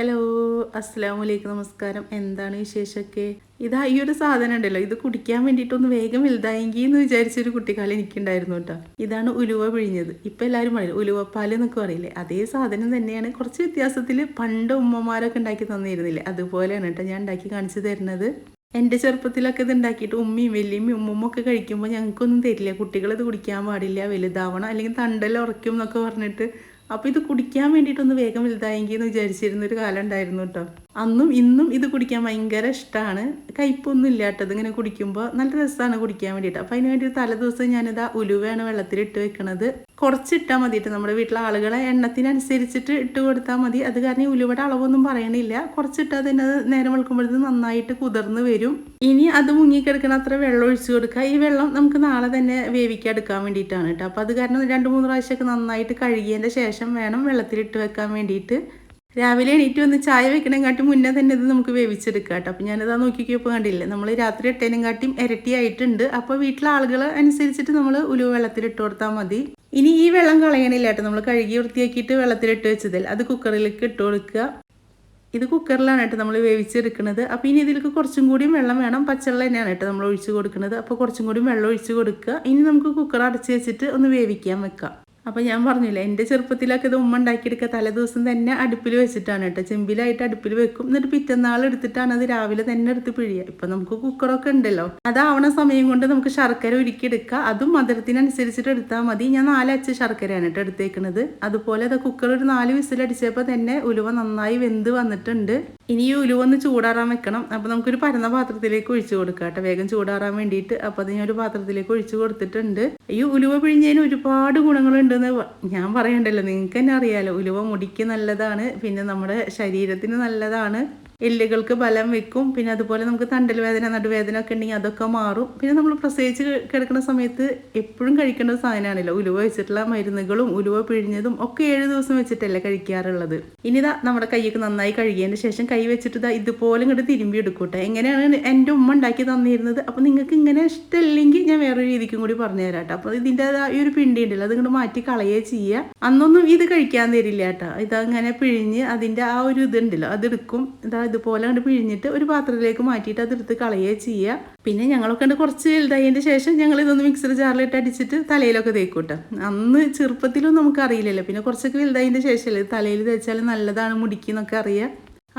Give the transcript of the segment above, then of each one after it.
Hello, അസ്സലാമലൈക്കും, നമസ്കാരം. എന്താണ് വിശേഷമൊക്കെ? ഇതാ ഈ ഒരു സാധനം ഉണ്ടല്ലോ, ഇത് കുടിക്കാൻ വേണ്ടിയിട്ടൊന്ന് വേഗം വലുതായെങ്കിൽ എന്ന് വിചാരിച്ചൊരു കുട്ടിക്കാലം എനിക്കുണ്ടായിരുന്നു കേട്ടോ. ഇതാണ് ഉലുവ പിഴിഞ്ഞത്. ഇപ്പം എല്ലാവരും പറയും ഉലുവപ്പാൽ എന്നൊക്കെ പറയില്ലേ, അതേ സാധനം തന്നെയാണ്. കുറച്ച് വ്യത്യാസത്തിൽ പണ്ട് ഉമ്മമാരൊക്കെ ഉണ്ടാക്കി തന്നിരുന്നില്ലേ, അതുപോലെയാണ് കേട്ടോ ഞാൻ ഉണ്ടാക്കി കാണിച്ചു തരുന്നത്. എൻ്റെ ചെറുപ്പത്തിലൊക്കെ ഇത് ഉണ്ടാക്കിയിട്ട് ഉമ്മയും വലിയമ്മയും ഉമ്മമ്മ ഒക്കെ കഴിക്കുമ്പോൾ ഞങ്ങൾക്കൊന്നും തരില്ല, കുട്ടികളിത് കുടിക്കാൻ പാടില്ല, വലുതാവണം അല്ലെങ്കിൽ തണ്ടൽ ഉറയ്ക്കും എന്നൊക്കെ പറഞ്ഞിട്ട്. അപ്പോൾ ഇത് കുടിക്കാൻ വേണ്ടിയിട്ടൊന്ന് വേഗം വലുതായെങ്കിൽ എന്ന് വിചാരിച്ചിരുന്നൊരു കാലം ഉണ്ടായിരുന്നു കേട്ടോ. അന്നും ഇന്നും ഇത് കുടിക്കാൻ ഭയങ്കര ഇഷ്ടമാണ്. കയ്പൊന്നും ഇല്ല കേട്ടോ, ഇതിങ്ങനെ കുടിക്കുമ്പോൾ നല്ല രസമാണ് കുടിക്കാൻ വേണ്ടിയിട്ട്. അപ്പോൾ അതിന് വേണ്ടി തലേദിവസം ഞാനിതാ ഉലുവയാണ് വെള്ളത്തിലിട്ട് വെക്കണത്. കുറച്ചിട്ടാൽ മതിയിട്ട്, നമ്മുടെ വീട്ടിലെ ആളുകളെ എണ്ണത്തിനനുസരിച്ചിട്ട് ഇട്ട് കൊടുത്താൽ മതി. അത് കാരണം ഉലുവയുടെ അളവൊന്നും പറയണില്ല, കുറച്ചിട്ടാൽ തന്നെ അത് നേരം വെളുക്കുമ്പോഴത്തേക്ക് നന്നായിട്ട് കുതിർന്ന് വരും. ഇനി അത് മുങ്ങിക്കിടക്കണ അത്ര വെള്ളം ഒഴിച്ചു കൊടുക്കുക. ഈ വെള്ളം നമുക്ക് നാളെ തന്നെ വേവിക്കാൻ എടുക്കാൻ വേണ്ടിയിട്ടാണ് കേട്ടോ. അപ്പോൾ അത് കാരണം 2-3 പ്രാവശ്യമൊക്കെ നന്നായിട്ട് കഴുകിയതിൻ്റെ ശേഷം വേണം വെള്ളത്തിലിട്ട് വെക്കാൻ വേണ്ടിയിട്ട്. രാവിലെ എണീറ്റ് വന്ന് ചായ വെക്കണേക്കാട്ടി മുന്നേ തന്നെ ഇത് നമുക്ക് വേവിച്ചെടുക്കാം കേട്ടോ. അപ്പോൾ ഞാനിതാ നോക്കിക്കപ്പോൾ കണ്ടില്ലേ, നമ്മൾ രാത്രി ഇട്ടതിനെക്കാട്ടിയും ഇരട്ടിയായിട്ടുണ്ട്. അപ്പോൾ വീട്ടിലെ ആളുകൾ അനുസരിച്ചിട്ട് നമ്മൾ ഉലുവ വെള്ളത്തിലിട്ട് കൊടുത്താൽ മതി. ഇനി ഈ വെള്ളം കളയണില്ല കേട്ടോ, നമ്മൾ കഴുകി വൃത്തിയാക്കിയിട്ട് വെള്ളത്തിലിട്ട് വെച്ചതല്ലേ, അത് കുക്കറിലേക്ക് ഇട്ട് കൊടുക്കുക. ഇത് കുക്കറിലാണ് കേട്ടോ നമ്മൾ വേവിച്ചെടുക്കുന്നത്. അപ്പോൾ ഇനി ഇതിലേക്ക് കുറച്ചും കൂടിയും വെള്ളം വേണം. പച്ചവെള്ളം തന്നെയാണ് കേട്ടോ നമ്മൾ ഒഴിച്ച് കൊടുക്കുന്നത്. അപ്പോൾ കുറച്ചും കൂടി വെള്ളം ഒഴിച്ച് കൊടുക്കുക. ഇനി നമുക്ക് കുക്കർ അടച്ച് വെച്ചിട്ട് ഒന്ന് വേവിക്കാൻ വെക്കാം. അപ്പോൾ ഞാൻ പറഞ്ഞില്ല, എൻ്റെ ചെറുപ്പത്തിലൊക്കെ ഇത് ഉമ്മ ഉണ്ടാക്കിയെടുക്കുക തലേദിവസം തന്നെ അടുപ്പിൽ വെച്ചിട്ടാണ് കേട്ടോ. ചെമ്പിലായിട്ട് അടുപ്പിൽ വെക്കും, എന്നിട്ട് പിറ്റന്നാൾ എടുത്തിട്ടാണ് അത് രാവിലെ തന്നെ എടുത്ത് പിഴിയുക. ഇപ്പം നമുക്ക് കുക്കറൊക്കെ ഉണ്ടല്ലോ, അതാവണ സമയം കൊണ്ട് നമുക്ക് ശർക്കര ഉരുക്കിയെടുക്കുക. അതും മധുരത്തിനനുസരിച്ചിട്ട് എടുത്താൽ മതി. ഞാൻ 4 അച്ച് ശർക്കരയാണ് കേട്ടോ എടുത്തേക്കുന്നത്. അതുപോലെ അത് കുക്കർ ഒരു 4 വിസിലടിച്ചപ്പോൾ തന്നെ ഉലുവ നന്നായി വെന്ത് വന്നിട്ടുണ്ട്. ഇനി ഈ ഉലുവ ഒന്ന് ചൂടാറാൻ വെക്കണം. അപ്പോൾ നമുക്കൊരു പരന്ന പാത്രത്തിലേക്ക് ഒഴിച്ചു കൊടുക്കാം കേട്ടോ, വേഗം ചൂടാറാൻ വേണ്ടിയിട്ട്. അപ്പോൾ അത് ഞാൻ ഒരു പാത്രത്തിലേക്ക് ഒഴിച്ചു കൊടുത്തിട്ടുണ്ട്. ഈ ഉലുവ പിഴിഞ്ഞതിന് ഒരുപാട് ഗുണങ്ങളുണ്ട് ഞാൻ പറയണ്ടല്ലോ, നിങ്ങൾക്ക് തന്നെ അറിയാലോ. ഉലുവ മുടിക്ക് നല്ലതാണ്, പിന്നെ നമ്മുടെ ശരീരത്തിന് നല്ലതാണ്, എല്ലുകൾക്ക് ബലം വെക്കും. പിന്നെ അതുപോലെ നമുക്ക് തണ്ടൽ വേദന, നടുവേദന ഒക്കെ ഉണ്ടെങ്കിൽ അതൊക്കെ മാറും. പിന്നെ നമ്മൾ പ്രസവിച്ച് കിടക്കുന്ന സമയത്ത് എപ്പോഴും കഴിക്കേണ്ട ഒരു സാധനമാണല്ലോ ഉലുവ വെച്ചിട്ടുള്ള മരുന്നുകളും ഉലുവ പിഴിഞ്ഞതും ഒക്കെ 7 ദിവസം വെച്ചിട്ടല്ലേ കഴിക്കാറുള്ളത്. ഇനിതാ നമ്മുടെ കൈയൊക്കെ നന്നായി കഴുകിയതിന് ശേഷം കൈ വെച്ചിട്ട് ഇതാ ഇതുപോലെ ഇങ്ങോട്ട് തിരുമ്പി എടുക്കൂട്ടെ. എങ്ങനെയാണ് എൻ്റെ ഉമ്മ ഉണ്ടാക്കി തന്നിരുന്നത്. അപ്പോൾ നിങ്ങൾക്ക് ഇങ്ങനെ ഇഷ്ടമില്ലെങ്കിൽ ഞാൻ വേറൊരു രീതിക്കും കൂടി പറഞ്ഞു തരാം കേട്ടോ. അപ്പോൾ ഇതിൻ്റെ ഈ ഒരു പിണ്ടി ഉണ്ടല്ലോ, അത് ഇങ്ങോട്ട് മാറ്റി കളയേ ചെയ്യുക. അന്നൊന്നും ഇത് കഴിക്കാൻ തരില്ല കേട്ടോ. ഇതങ്ങനെ പിഴിഞ്ഞ് അതിൻ്റെ ആ ഒരു ഇതുണ്ടല്ലോ അതെടുക്കും. ഇതുപോലെ കണ്ട് പിഴിഞ്ഞിട്ട് ഒരു പാത്രത്തിലേക്ക് മാറ്റിയിട്ട് അതെടുത്ത് കളയുക ചെയ്യുക. പിന്നെ ഞങ്ങളൊക്കെ കണ്ട് കുറച്ച് വലുതായതിൻ്റെ ശേഷം ഞങ്ങൾ ഇതൊന്ന് മിക്സർ ജാറിലിട്ട് അടിച്ചിട്ട് തലയിലൊക്കെ തേക്കൂട്ടോ. അന്ന് ചെറുപ്പത്തിലും നമുക്ക് അറിയില്ലല്ലോ, പിന്നെ കുറച്ചൊക്കെ വലുതായതിൻ്റെ ശേഷമല്ലേ തലയിൽ തേച്ചാൽ നല്ലതാണ് മുടിക്ക് എന്നൊക്കെ അറിയാം.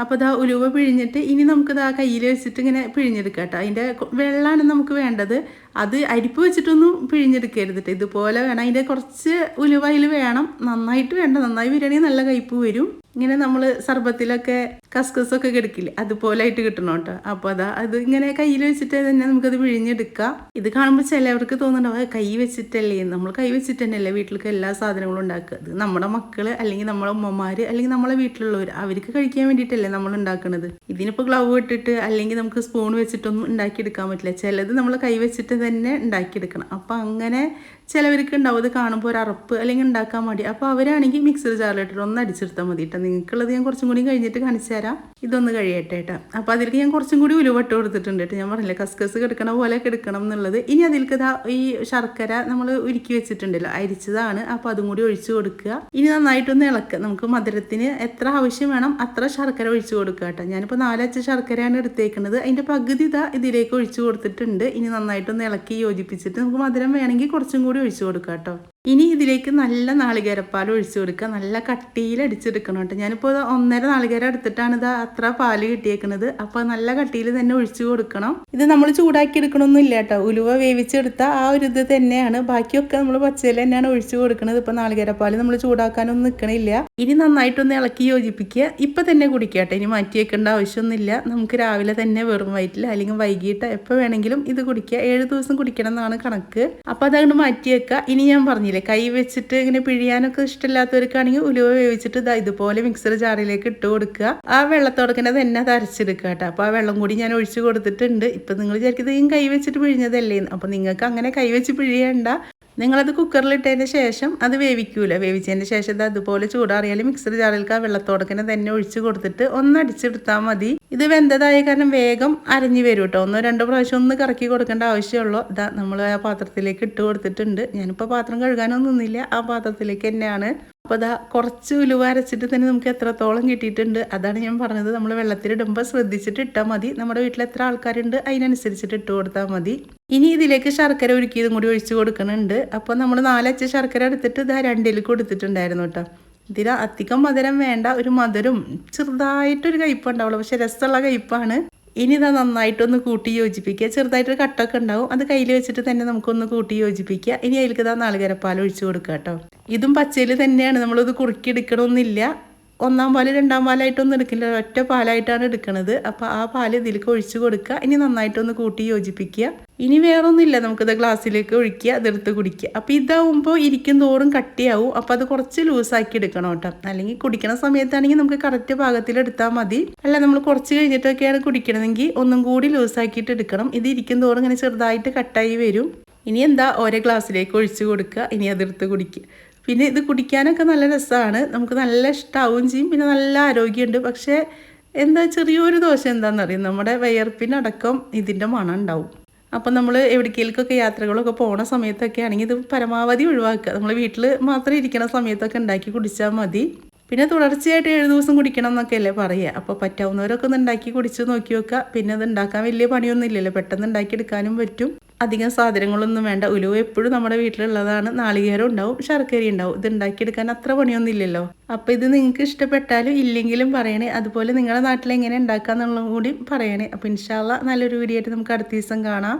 അപ്പോൾ ഇതാ ഉലുവ പിഴിഞ്ഞിട്ട് ഇനി നമുക്കിത് ആ കയ്യിൽ വെച്ചിട്ട് ഇങ്ങനെ പിഴിഞ്ഞെടുക്കാം കേട്ടോ. അതിൻ്റെ വെള്ളമാണ് നമുക്ക് വേണ്ടത്. അത് അരിപ്പ് വെച്ചിട്ടൊന്നും പിഴിഞ്ഞെടുക്കരുത് കേട്ടോ, ഇതുപോലെ വേണം. അതിൻ്റെ കുറച്ച് ഉലുവ അതിൽ വേണം, നന്നായിട്ട് വേണ്ട. നന്നായി വരികയാണെങ്കിൽ നല്ല കയ്പ്പ് വരും. ഇങ്ങനെ നമ്മൾ സർബത്തിലൊക്കെ കസ്കസൊക്കെ കിടക്കില്ലേ, അതുപോലെ ആയിട്ട് കിട്ടണം കേട്ടോ. അപ്പോൾ അത് ഇങ്ങനെ കയ്യിൽ വെച്ചിട്ട് തന്നെ നമുക്കത് പിഴിഞ്ഞെടുക്കാം. ഇത് കാണുമ്പോൾ ചിലവർക്ക് തോന്നുന്നുണ്ടാവും കൈ വെച്ചിട്ടല്ലേ, നമ്മൾ കൈ വെച്ചിട്ട് തന്നെയല്ലേ വീട്ടിലേക്ക് എല്ലാ സാധനങ്ങളും ഉണ്ടാക്കുക. ഇത് നമ്മുടെ മക്കൾ അല്ലെങ്കിൽ നമ്മളെ ഉമ്മമാർ അല്ലെങ്കിൽ നമ്മളെ വീട്ടിലുള്ളവർ അവർക്ക് കഴിക്കാൻ വേണ്ടിയിട്ടല്ലേ നമ്മൾ ഉണ്ടാക്കുന്നത്. ഇതിനിപ്പോൾ ഗ്ലൗ ഇട്ടിട്ട് അല്ലെങ്കിൽ നമുക്ക് സ്പൂൺ വെച്ചിട്ടൊന്നും ഉണ്ടാക്കിയെടുക്കാൻ പറ്റില്ല. ചിലത് നമ്മൾ കൈ വെച്ചിട്ട് തന്നെ ഉണ്ടാക്കിയെടുക്കണം. അപ്പോൾ അങ്ങനെ ചിലവർക്ക് ഉണ്ടാവും ഇത് കാണുമ്പോൾ ഒരു അറപ്പ് അല്ലെങ്കിൽ ഉണ്ടാക്കാൻ മടി. അപ്പോൾ അവരാണെങ്കിൽ മിക്സർ ജാറിലിട്ടിട്ട് ഒന്ന് അടിച്ചെടുത്താൽ മതി കേട്ടോ. നിങ്ങൾക്കുള്ളത് ഞാൻ കുറച്ചും കൂടി കഴിഞ്ഞിട്ട് കാണിച്ചു തരാം. ഇതൊന്ന് കഴിയട്ടെ കേട്ടോ. അപ്പോൾ അതിലേക്ക് ഞാൻ കുറച്ചും കൂടി ഉലുവട്ട് കൊടുത്തിട്ടുണ്ട് കേട്ടോ. ഞാൻ പറഞ്ഞില്ലേ കസ്കസ് കിടക്കണ പോലെ കിടക്കണം എന്നുള്ളത്. ഇനി അതിലേക്ക് ഈ ശർക്കര നമ്മൾ ഉരുക്കി വെച്ചിട്ടുണ്ടല്ലോ, അരിച്ചതാണ്. അപ്പോൾ അതും കൂടി ഒഴിച്ചു കൊടുക്കുക. ഇനി നന്നായിട്ടൊന്ന് ഇളക്കുക. നമുക്ക് മധുരത്തിന് എത്ര ആവശ്യം വേണം അത്ര ശർക്കര ഒഴിച്ചു കൊടുക്കുക കേട്ടോ. ഞാനിപ്പോൾ 4 അച്ച് ശർക്കരയാണ് എടുത്തേക്കുന്നത്. അതിൻ്റെ പകുതി ഇതിലേക്ക് ഒഴിച്ചു കൊടുത്തിട്ടുണ്ട്. ഇനി നന്നായിട്ടൊന്ന് ഇളക്കി യോജിപ്പിച്ചിട്ട് നമുക്ക് മധുരം വേണമെങ്കിൽ കുറച്ചും കൂടി ഒഴിച്ചു കൊടുക്കുക കേട്ടോ. ഇനി ഇതിലേക്ക് നല്ല നാളികേരപ്പാൽ ഒഴിച്ചു കൊടുക്കുക. നല്ല കട്ടിയിൽ അടിച്ചെടുക്കണം കേട്ടോ. ഞാനിപ്പോൾ 1.5 നാളികേരം എടുത്തിട്ടാണ് അത്ര പാല് കിട്ടിയേക്കുന്നത്. അപ്പോൾ നല്ല കട്ടിയിൽ തന്നെ ഒഴിച്ചു കൊടുക്കണം. ഇത് നമ്മൾ ചൂടാക്കി എടുക്കണമൊന്നും ഇല്ല കേട്ടോ. ഉലുവ വേവിച്ചെടുത്ത ആ ഒരു ഇത് തന്നെയാണ്. ബാക്കിയൊക്കെ നമ്മൾ പച്ചയിൽ തന്നെയാണ് ഒഴിച്ചു കൊടുക്കുന്നത്. ഇപ്പോൾ നാളികേരപ്പാൽ നമ്മൾ ചൂടാക്കാനൊന്നും നിൽക്കണില്ല. ഇനി നന്നായിട്ടൊന്ന് ഇളക്കി യോജിപ്പിക്കുക. ഇപ്പം തന്നെ കുടിക്കുക കേട്ടോ. ഇനി മാറ്റി വെക്കേണ്ട ആവശ്യമൊന്നുമില്ല. നമുക്ക് രാവിലെ തന്നെ വെറും വയറ്റിൽ അല്ലെങ്കിൽ വൈകിട്ട് എപ്പോൾ വേണമെങ്കിലും ഇത് കുടിക്കുക. 7 ദിവസം കുടിക്കണം എന്നാണ് കണക്ക്. അപ്പോൾ അതങ്ങോട്ട് മാറ്റി വെക്കുക. ഇനി ഞാൻ പറഞ്ഞില്ല, കൈ വെച്ചിട്ട് ഇങ്ങനെ പിഴിയാനൊക്കെ ഇഷ്ടമില്ലാത്തവർക്കാണെങ്കിൽ ഉലുവ വേവിച്ചിട്ട് ഇതുപോലെ മിക്സർ ജാറിലേക്ക് ഇട്ട് കൊടുക്കുക. ആ വെള്ളത്തോടക്കനെ തന്നെ അത് അരച്ചെടുക്കുക കേട്ടോ. അപ്പോൾ ആ വെള്ളം കൂടി ഞാൻ ഒഴിച്ചു കൊടുത്തിട്ടുണ്ട്. ഇപ്പം നിങ്ങൾ വിചാരിക്കുന്നത് കൈ വെച്ചിട്ട് പിഴിഞ്ഞതല്ലേ, അപ്പോൾ നിങ്ങൾക്ക് അങ്ങനെ കൈ വെച്ച് പിഴിയണ്ട. നിങ്ങളത് കുക്കറിലിട്ടതിന് ശേഷം അത് വേവിക്കൂല. വേവിച്ചതിന് ശേഷം അതുപോലെ ചൂടാറിയാൽ മിക്സർ ജാറിലേക്ക് ആ വെള്ളത്തോടക്കനെ തന്നെ ഒഴിച്ച് കൊടുത്തിട്ട് ഒന്ന് അടിച്ചെടുത്താൽ മതി. ഇത് വെന്തതായ കാരണം വേഗം അരഞ്ഞു വരും കേട്ടോ. 1-2 പ്രാവശ്യം ഒന്ന് കറക്കി കൊടുക്കേണ്ട ആവശ്യമുള്ളൂ. നമ്മൾ ആ പാത്രത്തിലേക്ക് ഇട്ട് കൊടുത്തിട്ടുണ്ട്. ഞാനിപ്പോൾ പാത്രം കഴുകാനൊന്നും നിന്നില്ല, ആ പാത്രത്തിലേക്ക് തന്നെയാണ് അപ്പോൾ അതാ കുറച്ച് ഉലുവ അരച്ചിട്ട് തന്നെ നമുക്ക് എത്രത്തോളം കിട്ടിയിട്ടുണ്ട്. അതാണ് ഞാൻ പറഞ്ഞത്, നമ്മൾ വെള്ളത്തിലിടുമ്പോൾ ശ്രദ്ധിച്ചിട്ട് ഇട്ടാൽ മതി. നമ്മുടെ വീട്ടിൽ എത്ര ആൾക്കാരുണ്ട് അതിനനുസരിച്ചിട്ട് ഇട്ട് കൊടുത്താൽ മതി. ഇനി ഇതിലേക്ക് ശർക്കര ഉരുക്കിയതും കൂടി ഒഴിച്ച് കൊടുക്കുന്നുണ്ട്. അപ്പോൾ നമ്മൾ 4 അച്ച് ശർക്കര എടുത്തിട്ട് ഇതാ 2 കൊടുത്തിട്ടുണ്ടായിരുന്നു കേട്ടോ. ഇതിൽ അധികം മധുരം വേണ്ട, ഒരു മധുരം ചെറുതായിട്ടൊരു കയ്പ്പ് ഉണ്ടാവുള്ളൂ, പക്ഷെ രസമുള്ള കയ്പ്പാണ്. ഇനി ഇതാ നന്നായിട്ടൊന്ന് കൂട്ടി യോജിപ്പിക്കുക. ചെറുതായിട്ടൊരു കട്ടൊക്കെ ഉണ്ടാവും, അത് കയ്യിൽ വെച്ചിട്ട് തന്നെ നമുക്കൊന്ന് കൂട്ടി യോജിപ്പിക്കുക. ഇനി അതിലേക്ക് ഇതാ നാളികേരപ്പാൽ ഒഴിച്ച് കൊടുക്കുക കേട്ടോ. ഇതും പച്ചയിൽ തന്നെയാണ്, നമ്മളിത് കുറുക്കി എടുക്കണമെന്നില്ല. 1-ാം പാല് 2-ാം പാലായിട്ടൊന്നും എടുക്കില്ല, ഒറ്റ പാലായിട്ടാണ് എടുക്കുന്നത്. അപ്പോൾ ആ പാല് ഇതിലേക്ക് ഒഴിച്ച് കൊടുക്കുക. ഇനി നന്നായിട്ടൊന്ന് കൂട്ടി യോജിപ്പിക്കുക. ഇനി വേറൊന്നുമില്ല, നമുക്കിത് ഗ്ലാസ്സിലേക്ക് ഒഴിക്കുക, അതെടുത്ത് കുടിക്കുക. അപ്പോൾ ഇതാവുമ്പോൾ ഇരിക്കും തോറും കട്ടിയാവും. അപ്പോൾ അത് കുറച്ച് ലൂസാക്കി എടുക്കണം കേട്ടോ. അല്ലെങ്കിൽ കുടിക്കണ സമയത്താണെങ്കിൽ നമുക്ക് കറക്റ്റ് പാകത്തിലെടുത്താൽ മതി. അല്ല നമ്മൾ കുറച്ച് കഴിഞ്ഞിട്ടൊക്കെയാണ് കുടിക്കണമെങ്കിൽ ഒന്നും കൂടി ലൂസാക്കിയിട്ട് എടുക്കണം. ഇത് ഇരിക്കും തോറും ഇങ്ങനെ ചെറുതായിട്ട് കട്ടായി വരും. ഇനി എന്താ ഓരോ ഗ്ലാസ്സിലേക്ക് ഒഴിച്ച് കൊടുക്കുക. ഇനി അതെടുത്ത് കുടിക്കുക. പിന്നെ ഇത് കുടിക്കാനൊക്കെ നല്ല രസമാണ്, നമുക്ക് നല്ല ഇഷ്ടമാവുകയും ചെയ്യും. പിന്നെ നല്ല ആരോഗ്യമുണ്ട്. പക്ഷേ എന്താ ചെറിയൊരു ദോഷം എന്താണെന്നറിയും, നമ്മുടെ വിയർപ്പിനടക്കം ഇതിൻ്റെ മണം ഉണ്ടാവും. അപ്പം നമ്മൾ എവിടേക്കെങ്കിലൊക്കെ യാത്രകളൊക്കെ പോണ സമയത്തൊക്കെ ആണെങ്കിൽ ഇത് പരമാവധി ഒഴിവാക്കുക. നമ്മൾ വീട്ടിൽ മാത്രം ഇരിക്കുന്ന സമയത്തൊക്കെ ഉണ്ടാക്കി കുടിച്ചാൽ മതി. പിന്നെ തുടർച്ചയായിട്ട് 7 ദിവസം കുടിക്കണം എന്നൊക്കെയല്ലേ പറയുക. അപ്പോൾ പറ്റാവുന്നവരൊക്കെ ഒന്ന് ഉണ്ടാക്കി കുടിച്ച് നോക്കി വെക്കുക. പിന്നെ അത് ഉണ്ടാക്കാൻ വലിയ പണിയൊന്നും ഇല്ലല്ലോ, പെട്ടെന്ന് ഉണ്ടാക്കിയെടുക്കാനും പറ്റും. അധികം സാധനങ്ങളൊന്നും വേണ്ട. ഉലുവ എപ്പോഴും നമ്മുടെ വീട്ടിലുള്ളതാണ്. നാളികേരം ഉണ്ടാവും, ശർക്കര ഉണ്ടാവും. ഇത് ഉണ്ടാക്കിയെടുക്കാൻ അത്ര പണിയൊന്നും ഇല്ലല്ലോ. അപ്പോൾ ഇത് നിങ്ങൾക്ക് ഇഷ്ടപ്പെട്ടാലും ഇല്ലെങ്കിലും പറയണേ. അതുപോലെ നിങ്ങളുടെ നാട്ടിൽ എങ്ങനെ ഉണ്ടാക്കുക എന്നുള്ളതും കൂടി പറയണേ. അപ്പോൾ ഇൻഷാ അല്ലാഹ് നല്ലൊരു വീഡിയോ ആയിട്ട് നമുക്ക് അടുത്ത ദിവസം കാണാം.